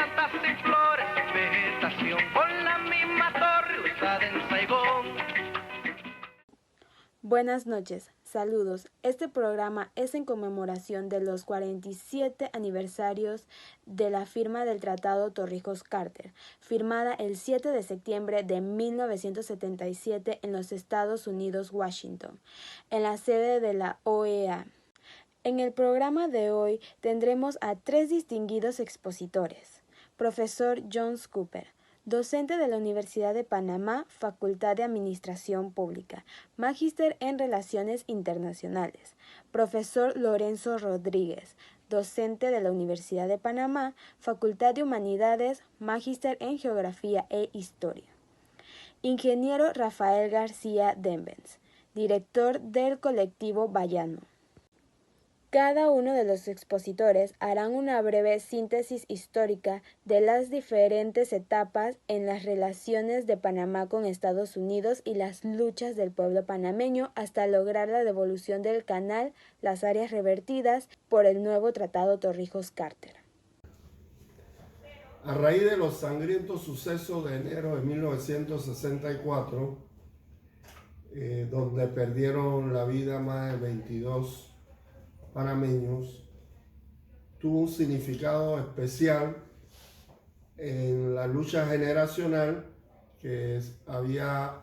plantas y flores, vegetación con la misma torre usada en Saigón. Buenas noches, saludos. Este programa es en conmemoración de los 47 aniversarios de la firma del Tratado Torrijos-Carter, firmada el 7 de septiembre de 1977 en los Estados Unidos, Washington, en la sede de la OEA. En el programa de hoy tendremos a 3 distinguidos expositores. Profesor John Cooper, docente de la Universidad de Panamá, Facultad de Administración Pública, magíster en Relaciones Internacionales. Profesor Lorenzo Rodríguez, docente de la Universidad de Panamá, Facultad de Humanidades, magíster en Geografía e Historia. Ingeniero Rafael García Dembens, director del colectivo Bayano. Cada uno de los expositores harán una breve síntesis histórica de las diferentes etapas en las relaciones de Panamá con Estados Unidos y las luchas del pueblo panameño hasta lograr la devolución del canal, las áreas revertidas por el nuevo Tratado Torrijos-Carter. A raíz de los sangrientos sucesos de enero de 1964, donde perdieron la vida más de 22 panameños, tuvo un significado especial en la lucha generacional que había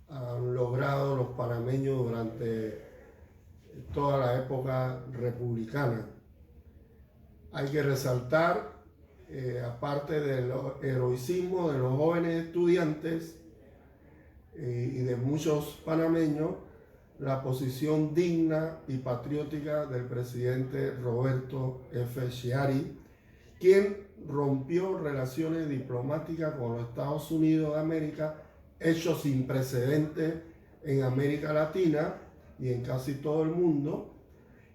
logrado los panameños durante toda la época republicana. Hay que resaltar, aparte del heroicismo de los jóvenes estudiantes y de muchos panameños, la posición digna y patriótica del presidente Roberto F. Chiari, quien rompió relaciones diplomáticas con los Estados Unidos de América, hecho sin precedentes en América Latina y en casi todo el mundo,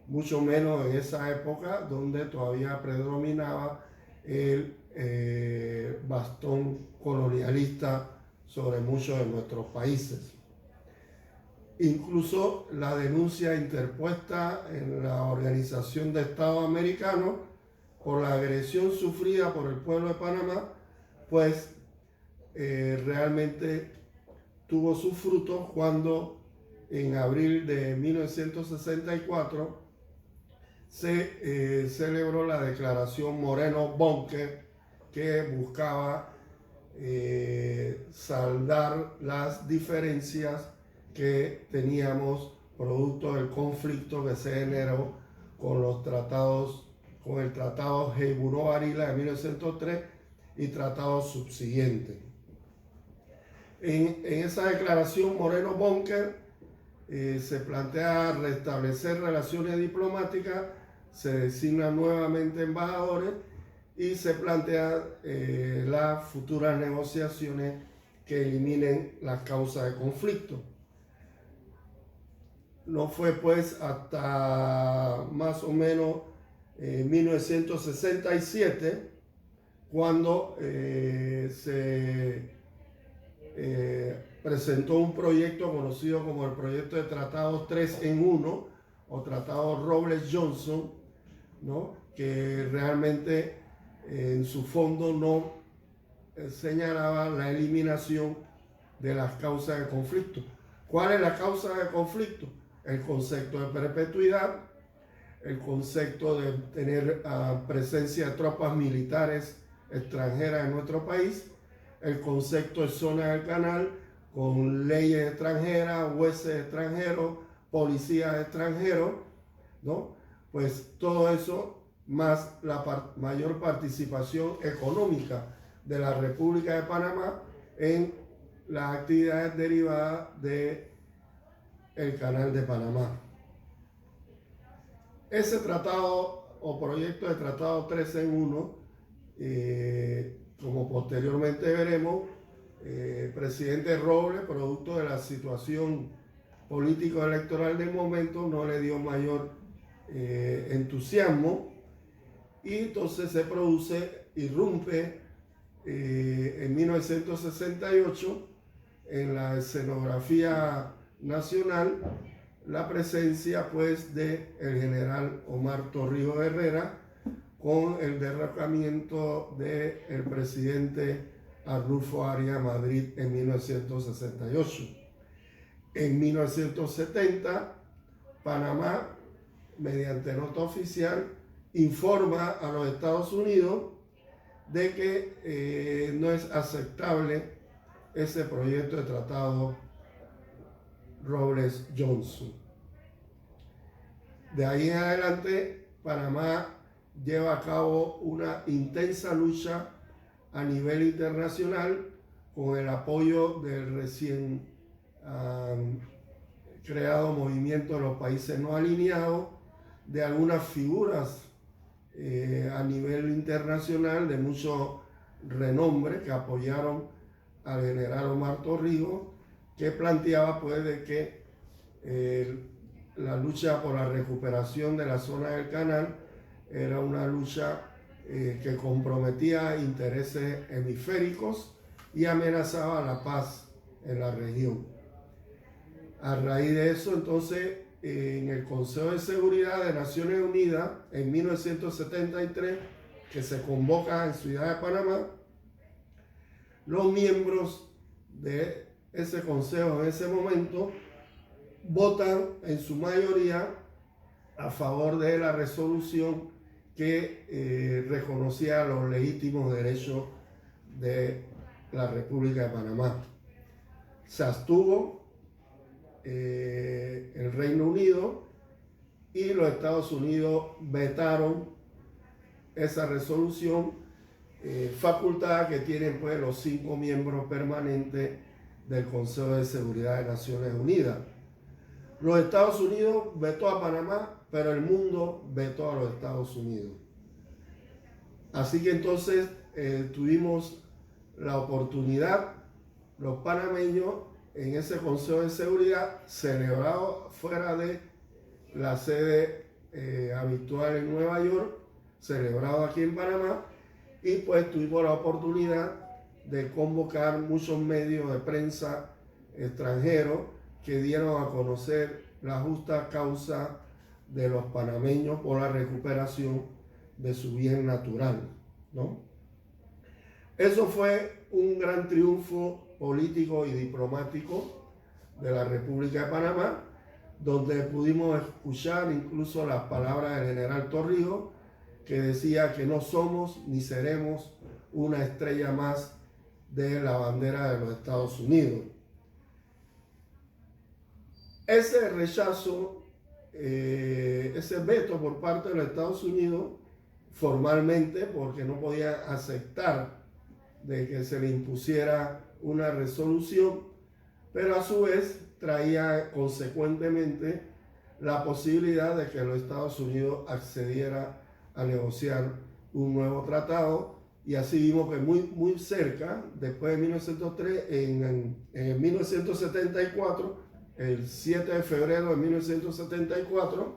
mucho menos en esa época donde todavía predominaba el bastón colonialista sobre muchos de nuestros países. Incluso la denuncia interpuesta en la Organización de Estados Americanos por la agresión sufrida por el pueblo de Panamá, pues realmente tuvo sus frutos cuando en abril de 1964 se celebró la declaración Moreno-Bunker, que buscaba saldar las diferencias que teníamos producto del conflicto que se generó con los tratados, con el tratado Heyburó-Varila de 1903 y tratados subsiguientes. En esa declaración Moreno-Bunker se plantea restablecer relaciones diplomáticas, se designan nuevamente embajadores y se plantea las futuras negociaciones que eliminen las causas de conflicto. No fue pues hasta más o menos 1967 cuando se presentó un proyecto conocido como el proyecto de tratados 3 en 1 o tratado Robles-Johnson, ¿no? Que realmente en su fondo no señalaba la eliminación de las causas de conflicto. ¿Cuál es la causa de conflicto? El concepto de perpetuidad, el concepto de tener presencia de tropas militares extranjeras en nuestro país, el concepto de zona del canal con leyes extranjeras, jueces extranjeros, policías extranjeros, ¿no? Pues todo eso más la mayor participación económica de la República de Panamá en las actividades derivadas del Canal de Panamá. Ese tratado o proyecto de tratado 3 en 1, como posteriormente veremos, el presidente Robles, producto de la situación político-electoral del momento, no le dio mayor entusiasmo y entonces se irrumpe en 1968 en la escenografía nacional la presencia pues de el general Omar Torrijos Herrera, con el derrocamiento del presidente Arnulfo Arias Madrid en 1968. En 1970, Panamá, mediante nota oficial, informa a los Estados Unidos de que no es aceptable ese proyecto de tratado Robles-Johnson. De ahí en adelante, Panamá lleva a cabo una intensa lucha a nivel internacional con el apoyo del recién creado movimiento de los países no alineados, de algunas figuras a nivel internacional de mucho renombre que apoyaron al general Omar Torrijos, que planteaba pues de que la lucha por la recuperación de la zona del canal era una lucha que comprometía intereses hemisféricos y amenazaba la paz en la región. A raíz de eso, entonces, en el Consejo de Seguridad de Naciones Unidas, en 1973, que se convoca en Ciudad de Panamá, los miembros de ese consejo en ese momento votan en su mayoría a favor de la resolución que reconocía los legítimos derechos de la República de Panamá. Se abstuvo el Reino Unido y los Estados Unidos vetaron esa resolución, facultad que tienen pues los 5 miembros permanentes del Consejo de Seguridad de Naciones Unidas. Los Estados Unidos vetó a Panamá, pero el mundo vetó a los Estados Unidos. Así que entonces tuvimos la oportunidad, los panameños, en ese Consejo de Seguridad, celebrado fuera de la sede habitual en Nueva York, celebrado aquí en Panamá, y pues tuvimos la oportunidad de convocar muchos medios de prensa extranjeros que dieron a conocer la justa causa de los panameños por la recuperación de su bien natural, ¿no? Eso fue un gran triunfo político y diplomático de la República de Panamá, donde pudimos escuchar incluso las palabras del general Torrijos, que decía que no somos ni seremos una estrella más de la bandera de los Estados Unidos. Ese rechazo, ese veto por parte de los Estados Unidos, formalmente, porque no podía aceptar de que se le impusiera una resolución, pero a su vez traía consecuentemente la posibilidad de que los Estados Unidos accediera a negociar un nuevo tratado, y así vimos que muy cerca, después de 1903, en 1974, el 7 de febrero de 1974,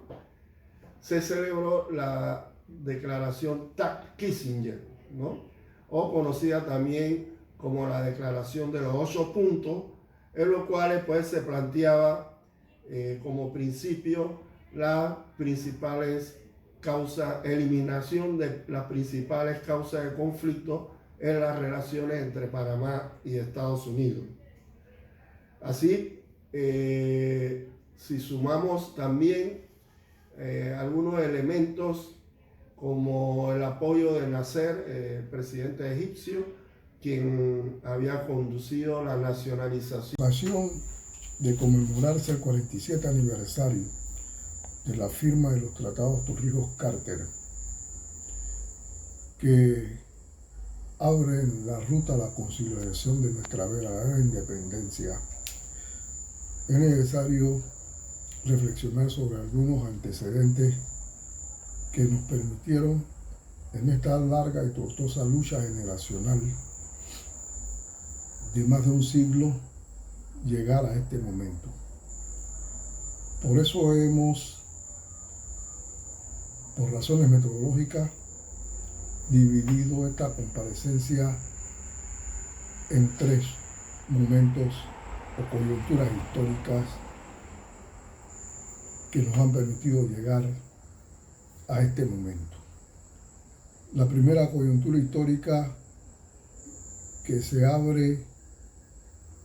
se celebró la declaración TAC-Kissinger, ¿no? O conocida también como la declaración de los 8 puntos, en los cuales pues se planteaba como principio las principales causas, eliminación de las principales causas de conflicto en las relaciones entre Panamá y Estados Unidos. Así, si sumamos también algunos elementos como el apoyo de Nasser, el presidente egipcio, quien había conducido la nacionalización de conmemorarse el 47 aniversario de la firma de los tratados Torrijos-Carter, que abren la ruta a la consolidación de nuestra verdadera independencia. Es necesario reflexionar sobre algunos antecedentes que nos permitieron en esta larga y tortuosa lucha generacional de más de un siglo llegar a este momento. Por eso hemos, por razones metodológicas, dividido esta comparecencia en 3 momentos o coyunturas históricas que nos han permitido llegar a este momento. la primera coyuntura histórica que se abre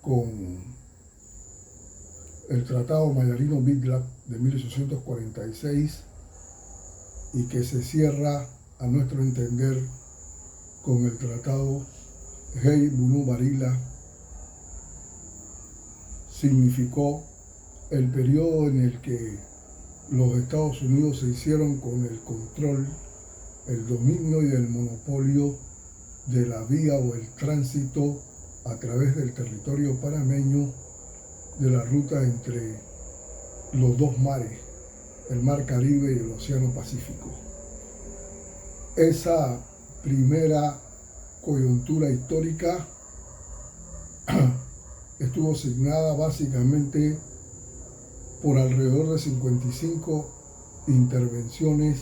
con el Tratado Mayarino-Vidlak de 1846 y que se cierra, a nuestro entender, con el Tratado Hey-Bunu-Barila, significó el periodo en el que los Estados Unidos se hicieron con el control, el dominio y el monopolio de la vía o el tránsito a través del territorio panameño de la ruta entre los dos mares, el Mar Caribe y el Océano Pacífico. Esa primera coyuntura histórica estuvo signada básicamente por alrededor de 55 intervenciones,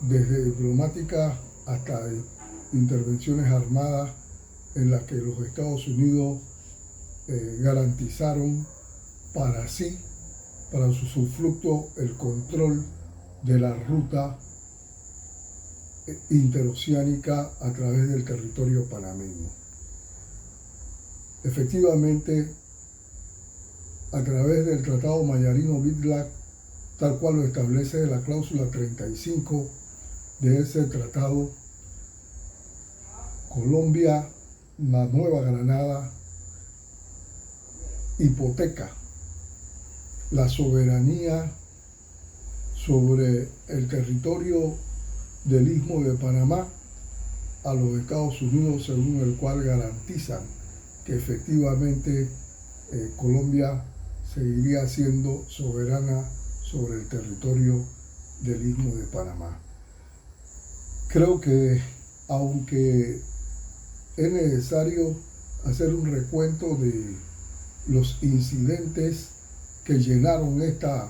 desde diplomáticas hasta intervenciones armadas, en las que los Estados Unidos garantizaron para sí, para su usufructo, el control de la ruta interoceánica a través del territorio panameño. Efectivamente, a través del Tratado Mayarino-Vidlak, tal cual lo establece la cláusula 35 de ese tratado, Colombia, la Nueva Granada, hipoteca la soberanía sobre el territorio del Istmo de Panamá a los Estados Unidos, según el cual garantizan que efectivamente Colombia seguiría siendo soberana sobre el territorio del Istmo de Panamá. Creo que, aunque es necesario hacer un recuento de los incidentes que llenaron esta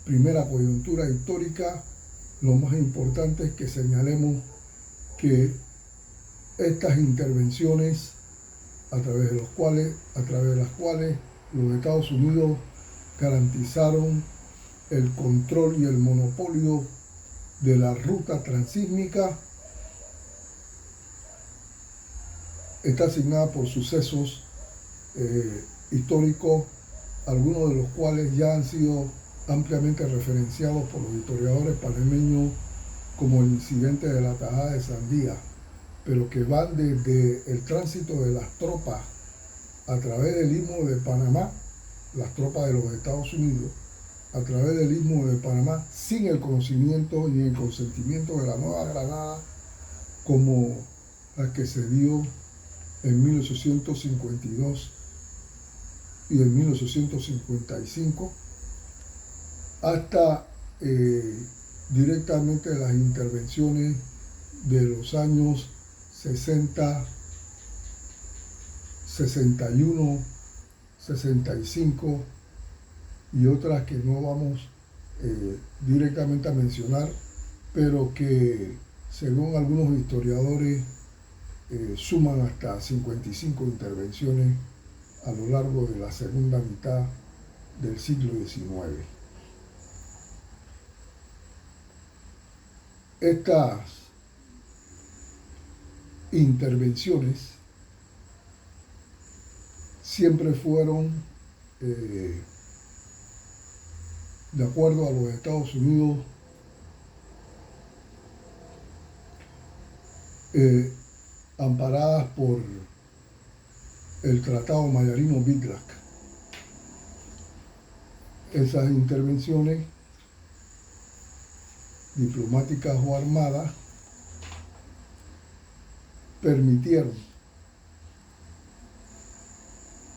primera coyuntura histórica, lo más importante es que señalemos que estas intervenciones a través de las cuales los Estados Unidos garantizaron el control y el monopolio de la ruta transísmica, está asignada por sucesos históricos, algunos de los cuales ya han sido ampliamente referenciados por los historiadores panameños como el incidente de la tajada de Sandía, pero que van desde el tránsito de las tropas a través del Istmo de Panamá, las tropas de los Estados Unidos, a través del Istmo de Panamá, sin el conocimiento ni el consentimiento de la Nueva Granada, como la que se dio en 1852 y en 1855, hasta directamente las intervenciones de los años 60, 61, 65 y otras que no vamos directamente a mencionar, pero que según algunos historiadores suman hasta 55 intervenciones a lo largo de la segunda mitad del siglo XIX. Estas intervenciones siempre fueron, de acuerdo a los Estados Unidos, amparadas por el Tratado Mayarino-Vidlak. Esas intervenciones diplomáticas o armadas permitieron,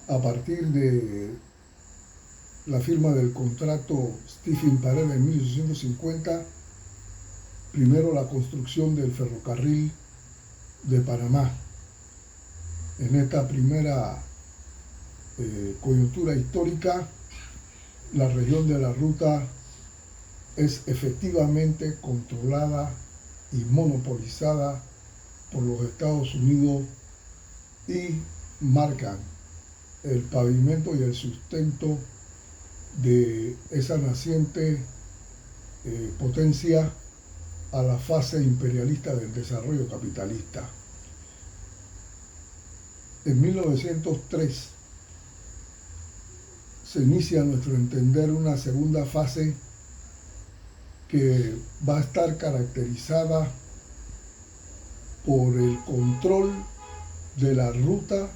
a partir de la firma del contrato Stephen-Parel en 1850, primero la construcción del ferrocarril de Panamá. En esta primera coyuntura histórica, la región de la ruta es efectivamente controlada y monopolizada por los Estados Unidos y marcan el pavimento y el sustento de esa naciente potencia a la fase imperialista del desarrollo capitalista. En 1903 se inicia, a nuestro entender, una segunda fase que va a estar caracterizada por el control de la ruta,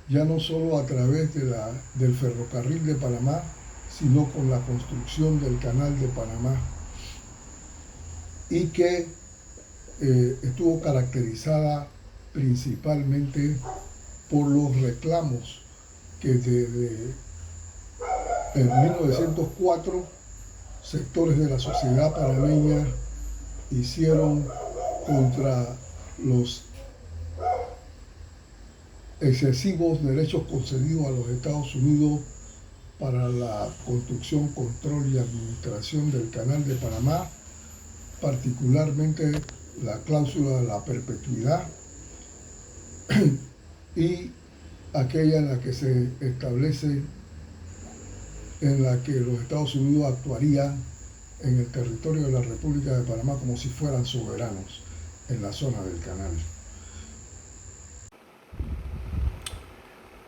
ya no solo a través del ferrocarril de Panamá, sino con la construcción del canal de Panamá, y que estuvo caracterizada principalmente por los reclamos que desde en 1904 sectores de la sociedad panameña hicieron contra los excesivos derechos concedidos a los Estados Unidos para la construcción, control y administración del Canal de Panamá, particularmente la cláusula de la perpetuidad y aquella en la que se establece, en la que los Estados Unidos actuarían en el territorio de la República de Panamá como si fueran soberanos en la zona del canal.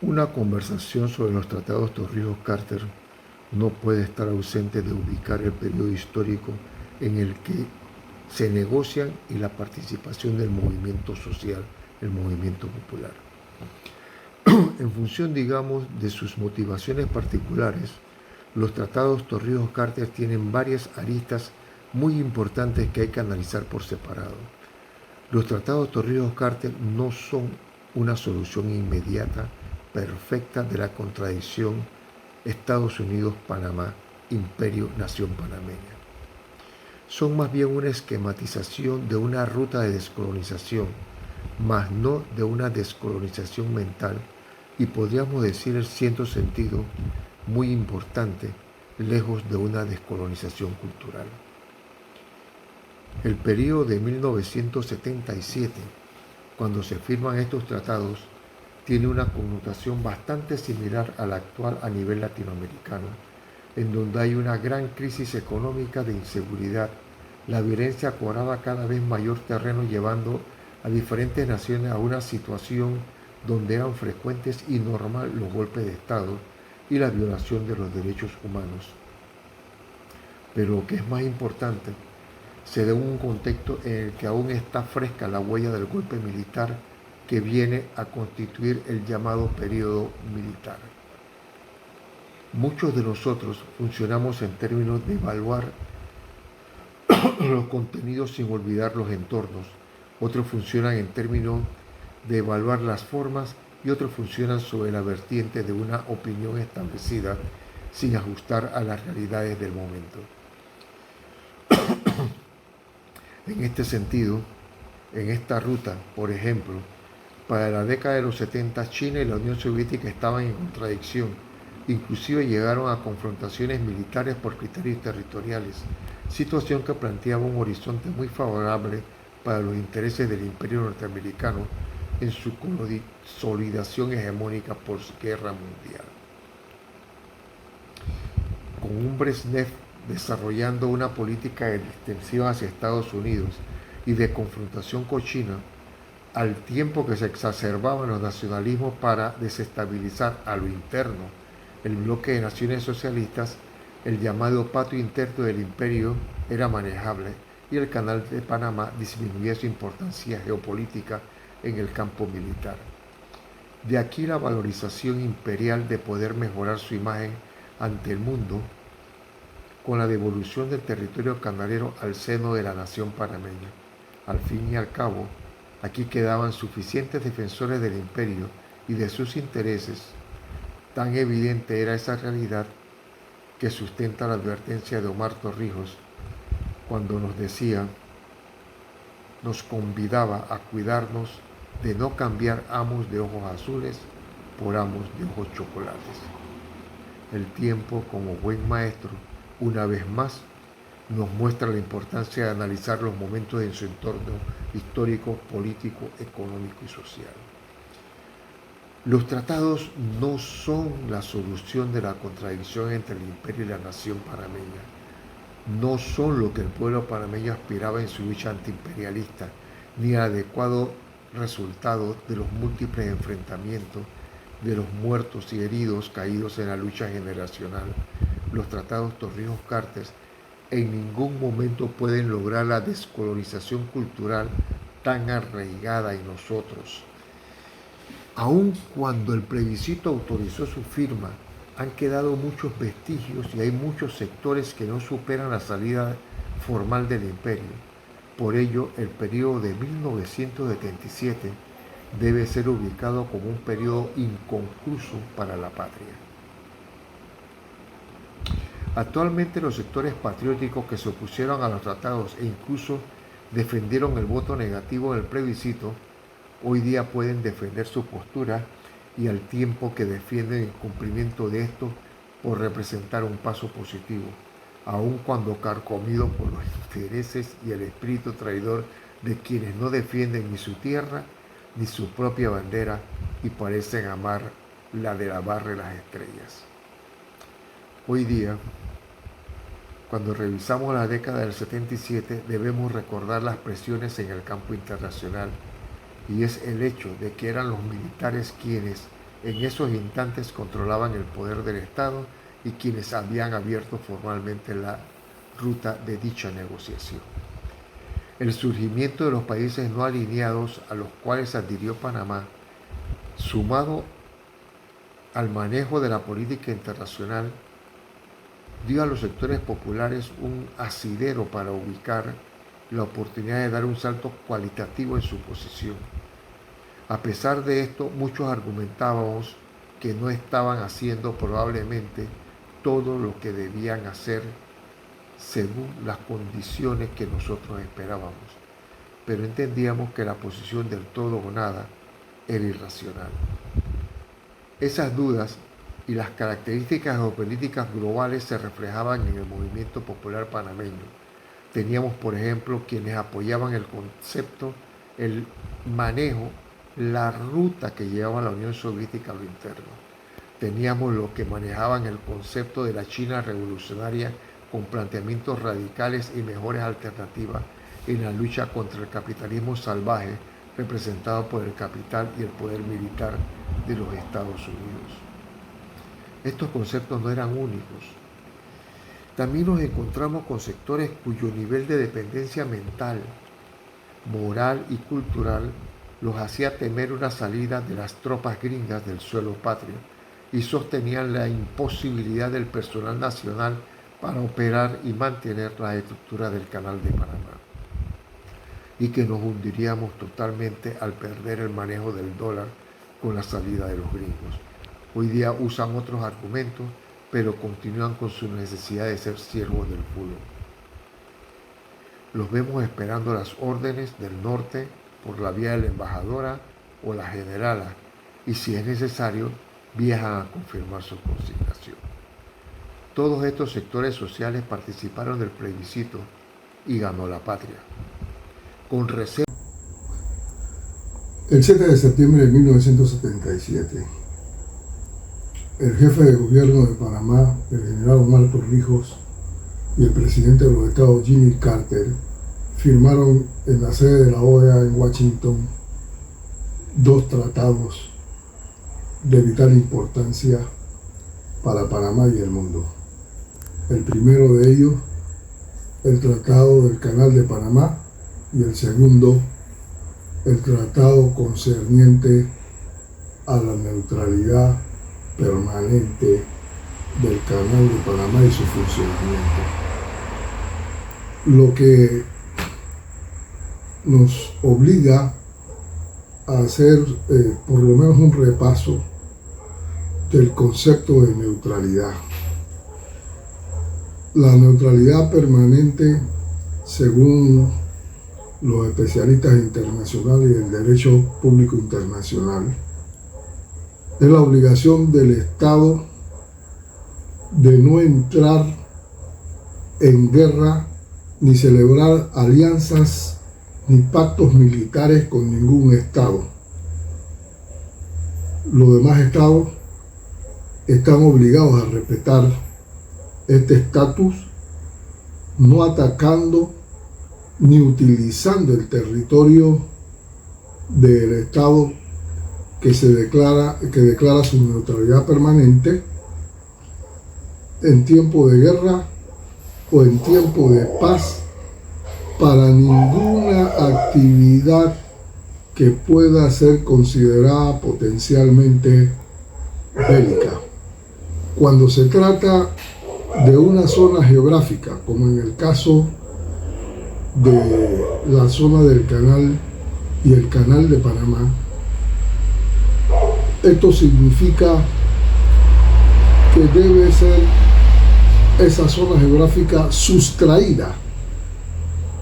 Una conversación sobre los tratados Torrijos-Carter no puede estar ausente de ubicar el periodo histórico en el que se negocian y la participación del movimiento social, el movimiento popular. En función, digamos, de sus motivaciones particulares, los tratados Torrijos-Carter tienen varias aristas muy importantes que hay que analizar por separado. Los tratados Torrijos-Carter no son una solución inmediata, perfecta de la contradicción Estados Unidos-Panamá, imperio-nación panameña. Son más bien una esquematización de una ruta de descolonización, mas no de una descolonización mental, y podríamos decir en cierto sentido muy importante, lejos de una descolonización cultural. El periodo de 1977, cuando se firman estos tratados, tiene una connotación bastante similar a la actual a nivel latinoamericano, en donde hay una gran crisis económica de inseguridad. La violencia cobraba cada vez mayor terreno, llevando a diferentes naciones a una situación donde eran frecuentes y normal los golpes de Estado y la violación de los derechos humanos. Pero lo que es más importante, se da en un contexto en el que aún está fresca la huella del golpe militar que viene a constituir el llamado periodo militar. Muchos de nosotros funcionamos en términos de evaluar los contenidos sin olvidar los entornos. Otros funcionan en términos de evaluar las formas y otros funcionan sobre la vertiente de una opinión establecida sin ajustar a las realidades del momento. En este sentido, en esta ruta, por ejemplo, para la década de los 70, China y la Unión Soviética estaban en contradicción. Inclusive llegaron a confrontaciones militares por criterios territoriales, situación que planteaba un horizonte muy favorable para los intereses del imperio norteamericano en su consolidación hegemónica posguerra mundial. Con un Brezhnev desarrollando una política de extensión hacia Estados Unidos y de confrontación con China, al tiempo que se exacerbaban los nacionalismos para desestabilizar a lo interno el bloque de naciones socialistas, el llamado patio interno del imperio era manejable y el canal de Panamá disminuía su importancia geopolítica en el campo militar. De aquí la valorización imperial de poder mejorar su imagen ante el mundo con la devolución del territorio canalero al seno de la nación panameña. Al fin y al cabo, aquí quedaban suficientes defensores del imperio y de sus intereses. Tan evidente era esa realidad que sustenta la advertencia de Omar Torrijos cuando nos decía, nos convidaba a cuidarnos de no cambiar amos de ojos azules por amos de ojos chocolates. El tiempo, como buen maestro, una vez más, nos muestra la importancia de analizar los momentos en su entorno histórico, político, económico y social. Los tratados no son la solución de la contradicción entre el imperio y la nación panameña. no son lo que el pueblo panameño aspiraba en su lucha antiimperialista, ni el adecuado resultado de los múltiples enfrentamientos de los muertos y heridos caídos en la lucha generacional. Los tratados Torrijos-Carter en ningún momento pueden lograr la descolonización cultural tan arraigada en nosotros. Aun cuando el plebiscito autorizó su firma, han quedado muchos vestigios y hay muchos sectores que no superan la salida formal del imperio. Por ello, el periodo de 1977 debe ser ubicado como un periodo inconcluso para la patria. Actualmente los sectores patrióticos que se opusieron a los tratados e incluso defendieron el voto negativo en el plebiscito, hoy día pueden defender su postura y al tiempo que defienden el cumplimiento de esto por representar un paso positivo, aun cuando carcomido por los intereses y el espíritu traidor de quienes no defienden ni su tierra ni su propia bandera y parecen amar la de la barra de las estrellas. Hoy día, cuando revisamos la década del 77, debemos recordar las presiones en el campo internacional, y es el hecho de que eran los militares quienes en esos instantes controlaban el poder del Estado y quienes habían abierto formalmente la ruta de dicha negociación. El surgimiento de los países no alineados a los cuales adhirió Panamá, sumado al manejo de la política internacional, dio a los sectores populares un asidero para ubicar la oportunidad de dar un salto cualitativo en su posición. A pesar de esto, muchos argumentábamos que no estaban haciendo probablemente todo lo que debían hacer según las condiciones que nosotros esperábamos, pero entendíamos que la posición del todo o nada era irracional. Esas dudas y las características geopolíticas globales se reflejaban en el movimiento popular panameño. Teníamos, por ejemplo, quienes apoyaban el concepto, el manejo, la ruta que llevaba la Unión Soviética a lo interno. Teníamos los que manejaban el concepto de la China revolucionaria con planteamientos radicales y mejores alternativas en la lucha contra el capitalismo salvaje representado por el capital y el poder militar de los Estados Unidos. Estos conceptos no eran únicos. También nos encontramos con sectores cuyo nivel de dependencia mental, moral y cultural los hacía temer una salida de las tropas gringas del suelo patrio y sostenían la imposibilidad del personal nacional para operar y mantener la estructura del Canal de Panamá, y que nos hundiríamos totalmente al perder el manejo del dólar con la salida de los gringos. Hoy día usan otros argumentos, pero continúan con su necesidad de ser siervos del fútbol. Los vemos esperando las órdenes del norte por la vía de la embajadora o la generala, y si es necesario, viajan a confirmar su consignación. Todos estos sectores sociales participaron del plebiscito y ganó la patria. Con reserva. El 7 de septiembre de 1977, el jefe de gobierno de Panamá, el general Omar Torrijos, y el presidente de los Estados, Jimmy Carter, firmaron en la sede de la OEA en Washington dos tratados de vital importancia para Panamá y el mundo. El primero de ellos, el Tratado del Canal de Panamá, y el segundo, el tratado concerniente a la neutralidad permanente del Canal de Panamá y su funcionamiento. Lo que nos obliga a hacer por lo menos un repaso del concepto de neutralidad. La neutralidad permanente, según los especialistas internacionales y el derecho público internacional, es la obligación del Estado de no entrar en guerra ni celebrar alianzas ni pactos militares con ningún Estado. Los demás Estados están obligados a respetar este estatus no atacando ni utilizando el territorio del Estado que declara su neutralidad permanente en tiempo de guerra o en tiempo de paz para ninguna actividad que pueda ser considerada potencialmente bélica. Cuando se trata de una zona geográfica, como en el caso de la zona del canal y el canal de Panamá, esto significa que debe ser esa zona geográfica sustraída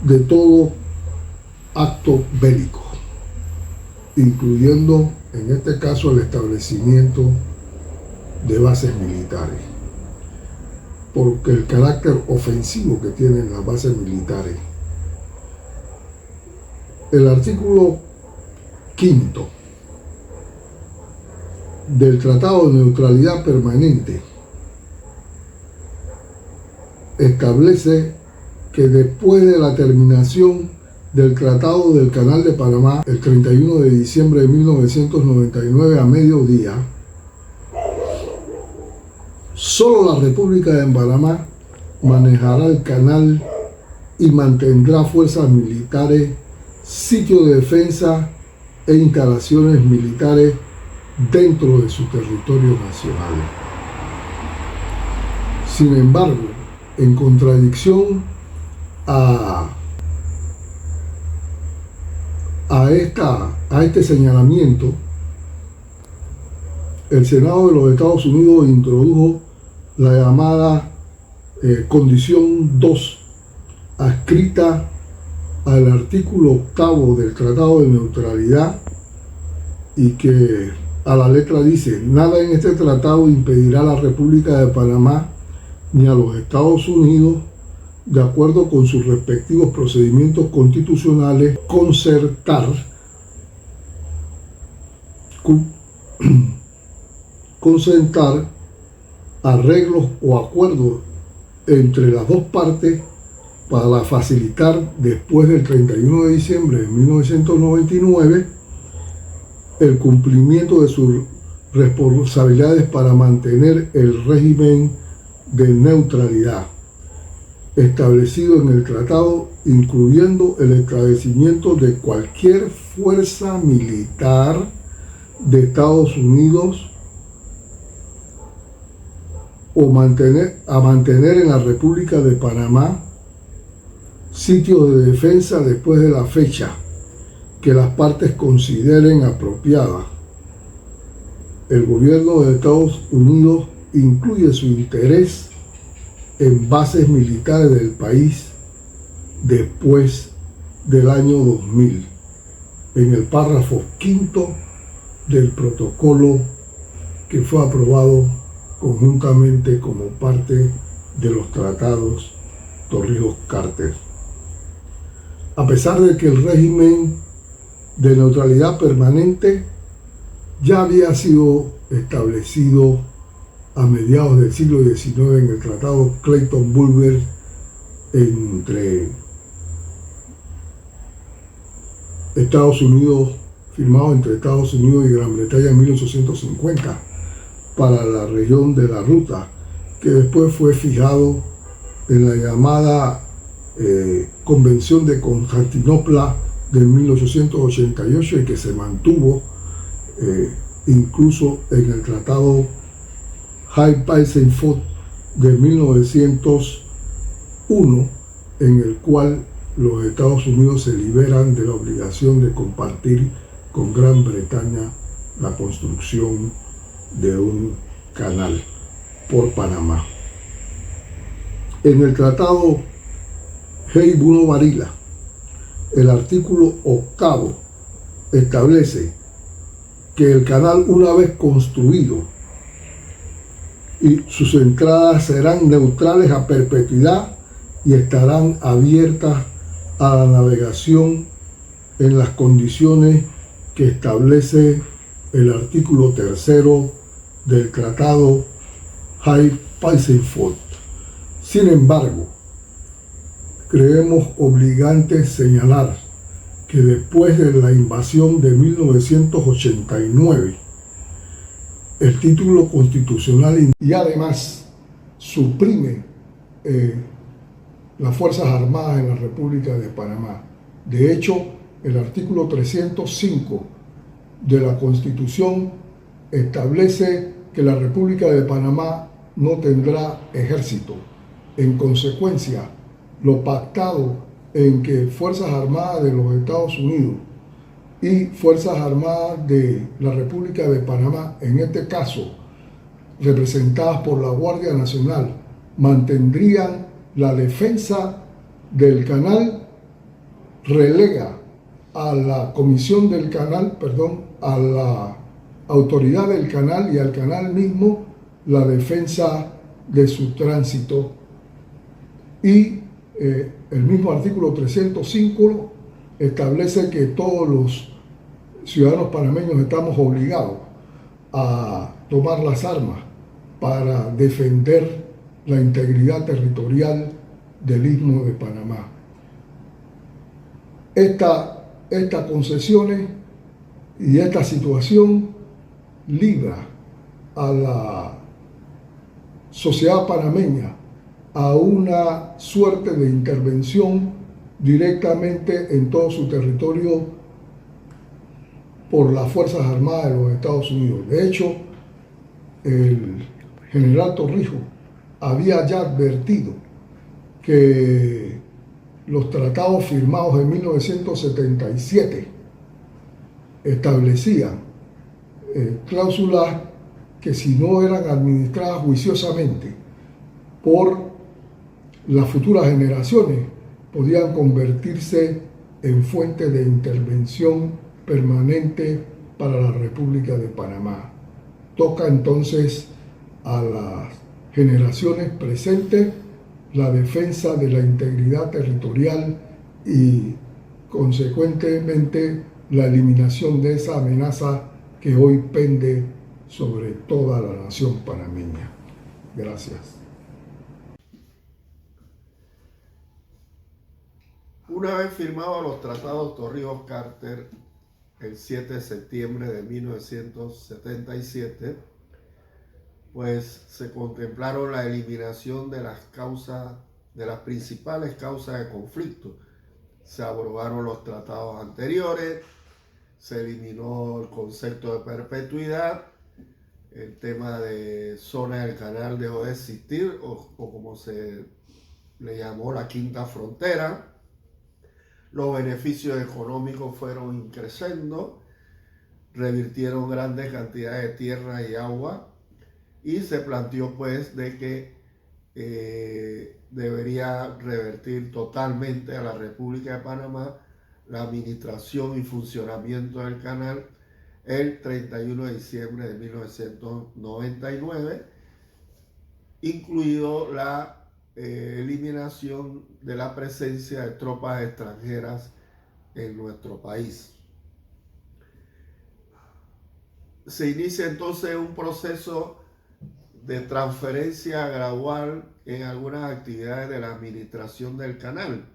de todo acto bélico, incluyendo en este caso el establecimiento de bases militares, porque el carácter ofensivo que tienen las bases militares. El artículo 5 del Tratado de Neutralidad Permanente establece que después de la terminación del Tratado del Canal de Panamá, el 31 de diciembre de 1999 a mediodía, solo la República de Panamá manejará el canal y mantendrá fuerzas militares, sitios de defensa e instalaciones militares dentro de su territorio nacional. Sin embargo, en contradicción a este señalamiento, el Senado de los Estados Unidos introdujo la llamada condición 2, adscrita al artículo 8 del Tratado de Neutralidad, y que a la letra dice: nada en este tratado impedirá a la República de Panamá ni a los Estados Unidos, de acuerdo con sus respectivos procedimientos constitucionales, concertar arreglos o acuerdos entre las dos partes para facilitar, después del 31 de diciembre de 1999, el cumplimiento de sus responsabilidades para mantener el régimen de neutralidad establecido en el tratado, incluyendo el establecimiento de cualquier fuerza militar de Estados Unidos a mantener en la República de Panamá sitios de defensa después de la fecha que las partes consideren apropiada. El gobierno de Estados Unidos incluye su interés en bases militares del país después del año 2000, en el párrafo 5 del protocolo que fue aprobado conjuntamente como parte de los tratados Torrijos-Carter. A pesar de que el régimen de neutralidad permanente ya había sido establecido a mediados del siglo XIX en el Tratado Clayton-Bulwer firmado entre Estados Unidos y Gran Bretaña en 1850 para la región de la Ruta, que después fue fijado en la llamada Convención de Constantinopla de 1888 y que se mantuvo incluso en el Tratado Haig-Paissenfeld de 1901, en el cual los Estados Unidos se liberan de la obligación de compartir con Gran Bretaña la construcción de un canal por Panamá. En el Tratado Hey-Bruno-Varila, el artículo 8 establece que el canal, una vez construido, y sus entradas serán neutrales a perpetuidad y estarán abiertas a la navegación en las condiciones que establece el artículo 3 del Tratado Haig-Paissenfeld. Sin embargo, creemos obligante señalar que después de la invasión de 1989, el título constitucional y además suprime las Fuerzas Armadas en la República de Panamá. De hecho, el artículo 305 de la Constitución establece que la República de Panamá no tendrá ejército. En consecuencia, lo pactado en que Fuerzas Armadas de los Estados Unidos y Fuerzas Armadas de la República de Panamá, en este caso representadas por la Guardia Nacional, mantendrían la defensa del canal, relega a la comisión del canal, a la autoridad del canal y al canal mismo la defensa de su tránsito. Y el mismo artículo 305 establece que todos los ciudadanos panameños estamos obligados a tomar las armas para defender la integridad territorial del Istmo de Panamá. Estas concesiones y esta situación libra a la sociedad panameña a una suerte de intervención directamente en todo su territorio por las Fuerzas Armadas de los Estados Unidos. De hecho, el general Torrijos había ya advertido que los tratados firmados en 1977 establecían cláusulas que, si no eran administradas juiciosamente por las futuras generaciones, podían convertirse en fuente de intervención permanente para la República de Panamá. Toca entonces a las generaciones presentes la defensa de la integridad territorial y, consecuentemente, la eliminación de esa amenaza que hoy pende sobre toda la nación panameña. Gracias. Una vez firmados los tratados Torrijos-Carter el 7 de septiembre de 1977, pues se contemplaron la eliminación de las principales causas de conflicto. Se abrogaron los tratados anteriores, se eliminó el concepto de perpetuidad, el tema de zona del canal dejó de existir, o como se le llamó la quinta frontera. Los beneficios económicos fueron increciendo, revirtieron grandes cantidades de tierra y agua, y se planteó pues de que debería revertir totalmente a la República de Panamá la administración y funcionamiento del canal el 31 de diciembre de 1999, incluido la eliminación de la presencia de tropas extranjeras en nuestro país. Se inicia entonces un proceso de transferencia gradual en algunas actividades de la administración del canal,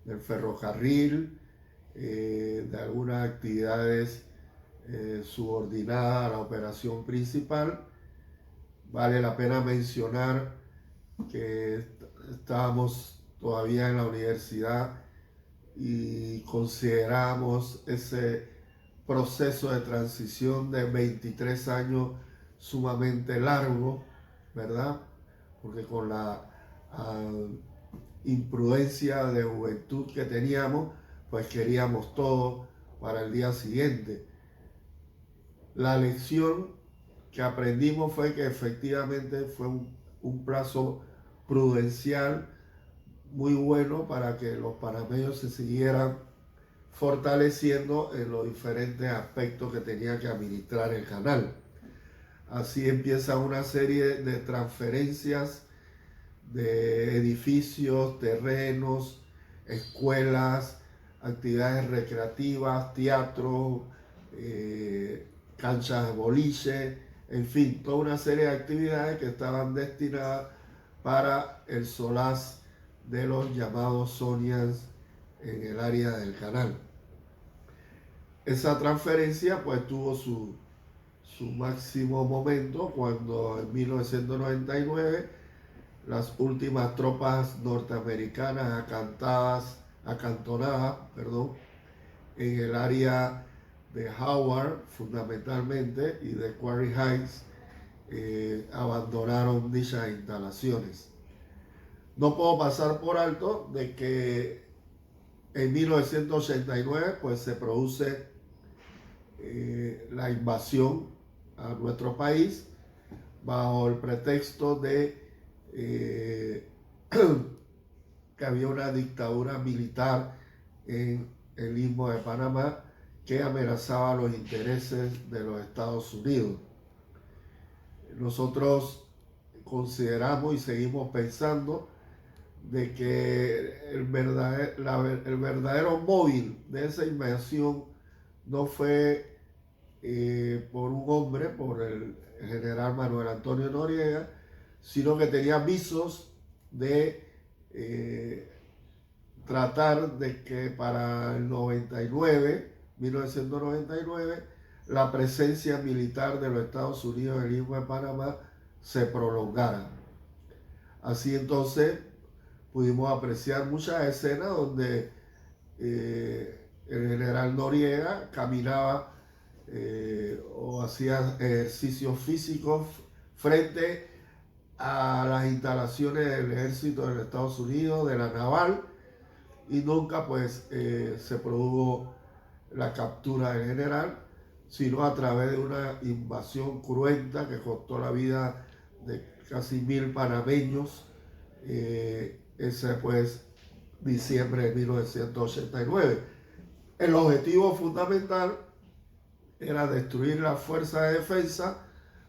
del ferrocarril, de algunas actividades subordinadas a la operación principal. Vale la pena mencionar que estábamos todavía en la universidad y consideramos ese proceso de transición de 23 años sumamente largo, ¿verdad? Porque con la imprudencia de juventud que teníamos, pues queríamos todo para el día siguiente. La lección que aprendimos fue que efectivamente fue un plazo prudencial muy bueno para que los panameños se siguieran fortaleciendo en los diferentes aspectos que tenía que administrar el canal. Así empieza una serie de transferencias de edificios, terrenos, escuelas, actividades recreativas, teatro, canchas de boliche, en fin, toda una serie de actividades que estaban destinadas para el solaz de los llamados Sonians en el área del canal. Esa transferencia pues tuvo su máximo momento cuando en 1999 las últimas tropas norteamericanas acantonadas en el área de Howard fundamentalmente y de Quarry Heights abandonaron dichas instalaciones. No puedo pasar por alto de que en 1989 pues se produce la invasión a nuestro país bajo el pretexto de que había una dictadura militar en el Istmo de Panamá que amenazaba los intereses de los Estados Unidos. Nosotros consideramos y seguimos pensando de que el verdadero móvil de esa invasión no fue por un hombre, por el general Manuel Antonio Noriega, sino que tenía visos de tratar de que para el 1999, la presencia militar de los Estados Unidos en el Istmo de Panamá se prolongara. Así entonces pudimos apreciar muchas escenas donde el general Noriega caminaba o hacía ejercicios físicos frente a las instalaciones del ejército de los Estados Unidos, de la naval, y nunca pues se produjo la captura del general, sino a través de una invasión cruenta que costó la vida de casi 1000 panameños, ese pues diciembre de 1989. El objetivo fundamental era destruir la fuerza de defensa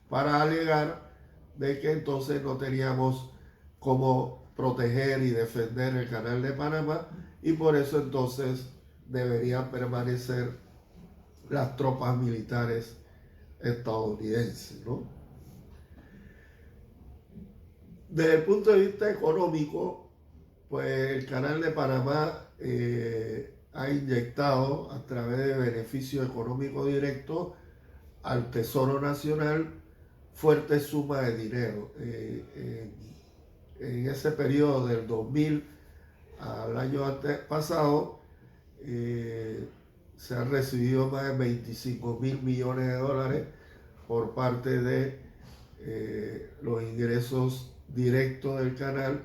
para alegar de que entonces no teníamos cómo proteger y defender el canal de Panamá y por eso entonces deberían permanecer las tropas militares estadounidenses, ¿no? Desde el punto de vista económico, pues el canal de Panamá ha inyectado a través de beneficios económicos directos al Tesoro Nacional fuertes sumas de dinero. En ese periodo del 2000 al año pasado se han recibido más de 25.000 millones de dólares por parte de los ingresos directos del canal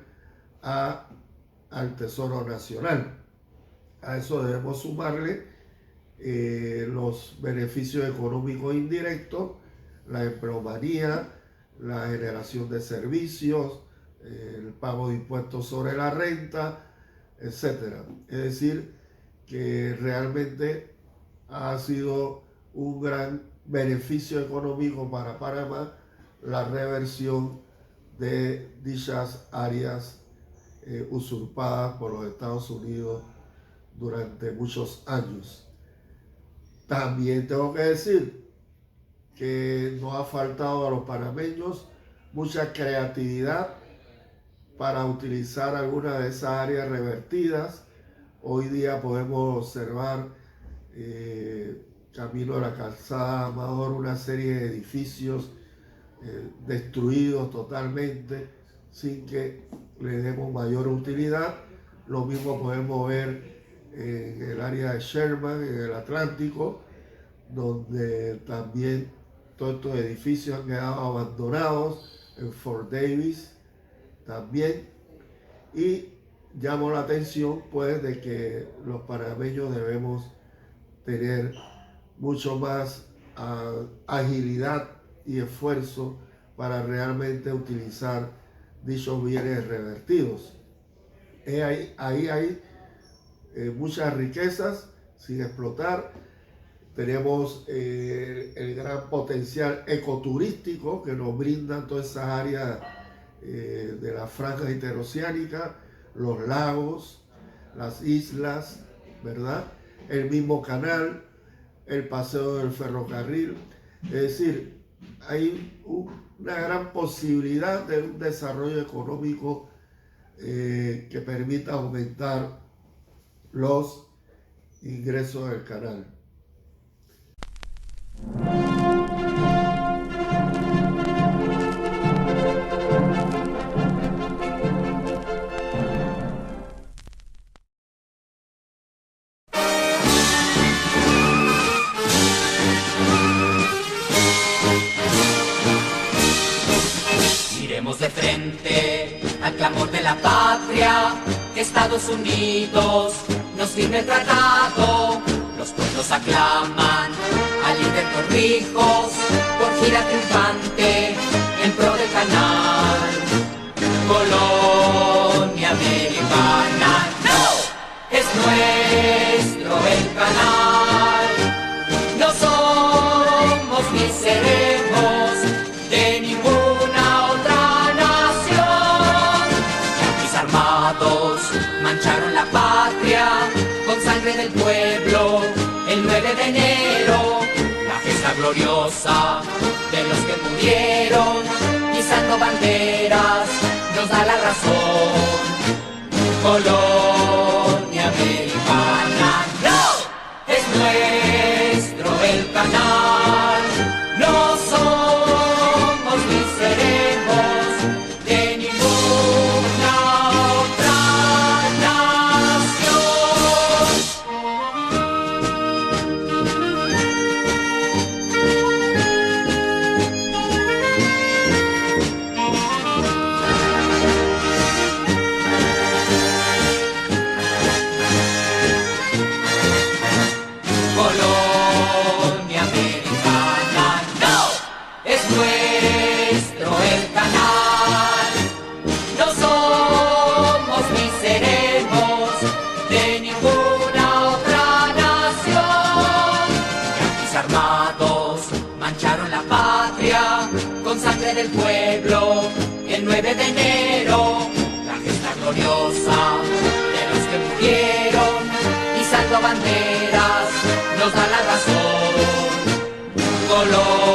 al Tesoro Nacional. A eso debemos sumarle los beneficios económicos indirectos, la empleomanía, la generación de servicios, el pago de impuestos sobre la renta, etc. Es decir, que realmente ha sido un gran beneficio económico para Panamá la reversión de dichas áreas usurpadas por los Estados Unidos durante muchos años. También tengo que decir que nos ha faltado a los panameños mucha creatividad para utilizar algunas de esas áreas revertidas. Hoy día podemos observar camino a la calzada Amador una serie de edificios destruidos totalmente sin que le demos mayor utilidad. Lo mismo podemos ver en el área de Sherman, en el Atlántico, donde también todos estos edificios han quedado abandonados, en Fort Davis también, y llamo la atención pues de que los panameños debemos tener mucho más agilidad y esfuerzo para realmente utilizar dichos bienes revertidos. Ahí hay muchas riquezas sin explotar. Tenemos el gran potencial ecoturístico que nos brindan todas esas áreas de la franja interoceánica, los lagos, las islas, ¿verdad? El mismo canal, el paseo del ferrocarril. Es decir, hay una gran posibilidad de un desarrollo económico que permita aumentar los ingresos del canal. Miremos de frente al clamor de la patria, que Estados Unidos nos firme el tratado. Los pueblos aclaman al líder Torrijos por gira triunfante en pro del canal. Colonia americana, no, es nuestro el canal. No somos ni seremos de ninguna otra nación. Yanquis armados mancharon la patria con sangre del pueblo el 9 de enero, la fiesta gloriosa de los que murieron, izando banderas, nos da la razón. Colonia americana, no, es nuestro el canal. No somos ni seremos de ninguna otra nación. Colonia americana, no, es nuestro el canal. No somos ni seremos de ninguna otra nación. Yanquis armados mancharon la patria con sangre del pueblo el 9 de enero, la gesta gloriosa de los que murieron, izando banderas, nos da la razón. Color